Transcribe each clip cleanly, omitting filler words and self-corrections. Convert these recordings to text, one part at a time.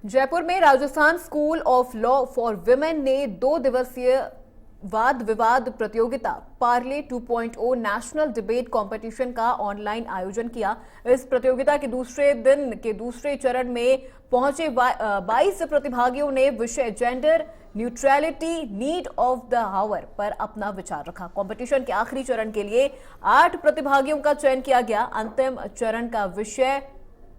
जयपुर में Rajasthan school of law for women ने 2 दिवसीय वाद विवाद प्रतियोगिता पार्ले 2.0 नेशनल डिबेट कंपटीशन का ऑनलाइन आयोजन किया। इस प्रतियोगिता के दूसरे दिन के दूसरे चरण में पहुंचे 22 प्रतिभागियों ने विषय gender neutrality need of the hour पर अपना विचार रखा। कंपटीशन के आखिरी चरण के लिए 8 प्रतिभागियों का चयन किया गया। अंतिम चरण का विषय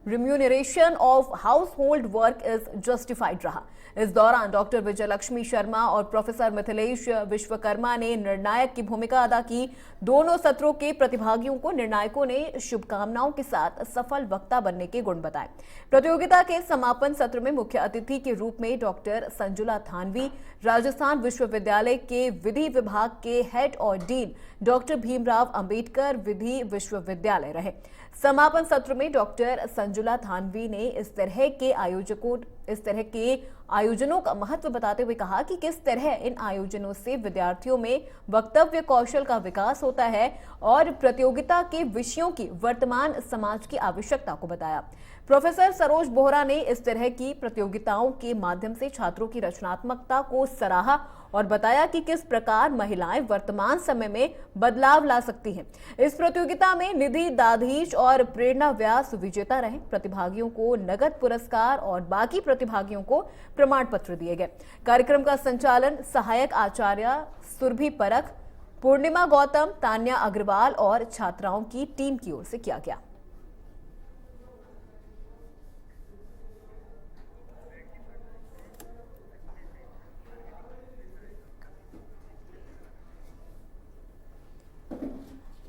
remuneration of house hold work is justified रहा। इस दौरान डॉक्टर विजयलक्ष्मी शर्मा और प्रोफेसर मिथिलेश विश्वकर्मा ने निर्णायक की भूमिका अदा की। दोनों सत्रों के प्रतिभागियों को निर्णायकों ने शुभकामनाओं के साथ सफल वक्ता बनने के गुण बताए। प्रतियोगिता के समापन सत्र में मुख्य अतिथि के रूप में डॉक्टर संजुला थानवी, राजस्थान विश्वविद्यालय के विधि विभाग के हेड और डीन डॉक्टर भीमराव अंबेडकर विधि विश्वविद्यालय रहे। समापन सत्र में डॉक्टर संजुला थानवी ने इस तरह के आयोजनों का महत्व बताते हुए कहा कि किस तरह इन आयोजनों से विद्यार्थियों में वक्तव्य कौशल का विकास होता है और प्रतियोगिता के विषयों की वर्तमान समाज की आवश्यकता को बताया। प्रोफेसर सरोज बोहरा ने इस तरह की प्रतियोगिताओं के माध्यम से छात्रों की रचनात्मकता को सराहा और बताया कि किस प्रकार महिलाएं वर्तमान समय में बदलाव ला सकती हैं। इस प्रतियोगिता में निधि दाधीश और प्रेरणा व्यास विजेता रहे। प्रतिभागियों को नगद पुरस्कार और बाकी प्रतिभागियों को प्रमाण पत्र दिए गए। कार्यक्रम का संचालन सहायक आचार्य सुरभि परख, पूर्णिमा गौतम, तान्या अग्रवाल और छात्राओं की टीम की ओर से किया गया।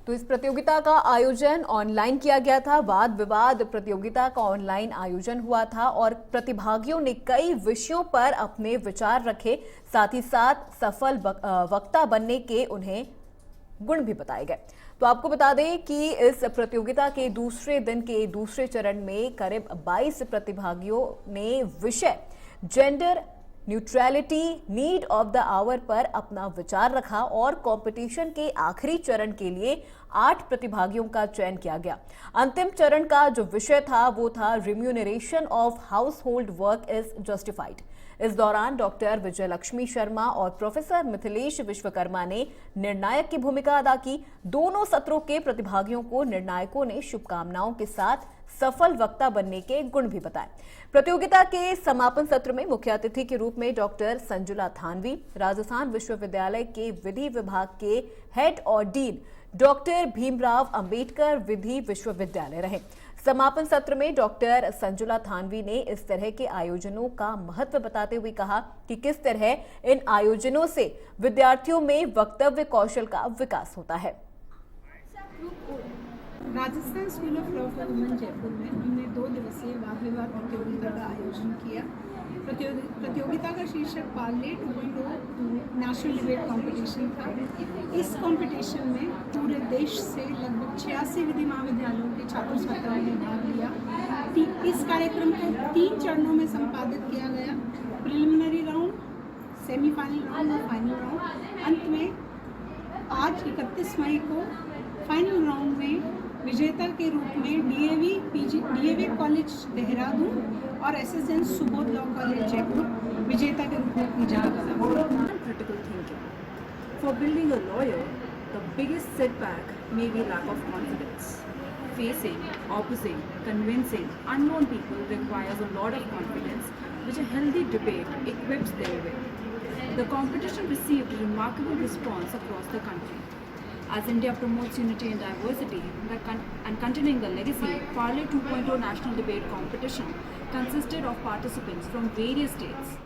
तो इस प्रतियोगिता का आयोजन ऑनलाइन किया गया था। वाद विवाद प्रतियोगिता का ऑनलाइन आयोजन हुआ था और प्रतिभागियों ने कई विषयों पर अपने विचार रखे। साथ ही साथ सफल वक्ता बनने के उन्हें गुण भी बताए गए। तो आपको बता दें कि इस प्रतियोगिता के दूसरे दिन के दूसरे चरण में करीब 22 प्रतिभागियों ने विषय gender neutrality need of the hour पर अपना विचार रखा और कंपटीशन के आखिरी चरण के लिए 8 प्रतिभागियों का चयन किया गया। अंतिम चरण का जो विषय था वो था remuneration of house hold work is justified. इस दौरान डॉक्टर विजयलक्ष्मी शर्मा और प्रोफेसर मिथिलेश विश्वकर्मा ने निर्णायक की भूमिका अदा की। दोनों सत्रों के प्रतिभागियों को निर्णायकों ने शुभकामनाओं के साथ सफल वक्ता बनने के गुण भी बताए। प्रतियोगिता के समापन सत्र में मुख्य अतिथि के रूप में डॉक्टर संजुला थानवी, राजस्थान विश्वविद्यालय के विधि विभाग के हेड और डीन डॉक्टर भीमराव अंबेडकर विधि विश्वविद्यालय रहे। समापन सत्र में डॉक्टर संजुला थानवी ने इस तरह के आयोजनों का महत्व बताते हुए कहा कि किस तरह इन आयोजनों से विद्यार्थियों में वक्तव्य कौशल का विकास होता है। Rajasthan school of law for women Jaipur में हमने 2 दिवसीय वाद विवाद प्रतियोगिता का आयोजन किया। प्रतियोगिता का शीर्षक पार्ले 2.0 नेशनल डिबेट कंपटीशन था। इस कंपटीशन में पूरे देश से लगभग 86 विधि महाविद्यालयों के छात्र छात्राओं ने भाग लिया। इस कार्यक्रम को 3 चरणों में संपादित किया गया। प्रिलिमिनरी राउंड, सेमीफाइनल राउंड और फाइनल राउंड। अंत में आज 31 मई को फाइनल राउंड में विजेता के रूप में डीएवी कॉलेज देहरादून और SSN Subodh law college Jaipur विजेता के रूप में जाना गया। Critical thinking. For building a lawyer, the biggest setback may be lack of confidence. Facing, opposing, convincing unknown people requires a lot of confidence, which a healthy debate equips them with. The competition received remarkable response across the country. As India promotes unity and diversity and continuing the legacy, Parle 2.0 National Debate Competition consisted of participants from various states.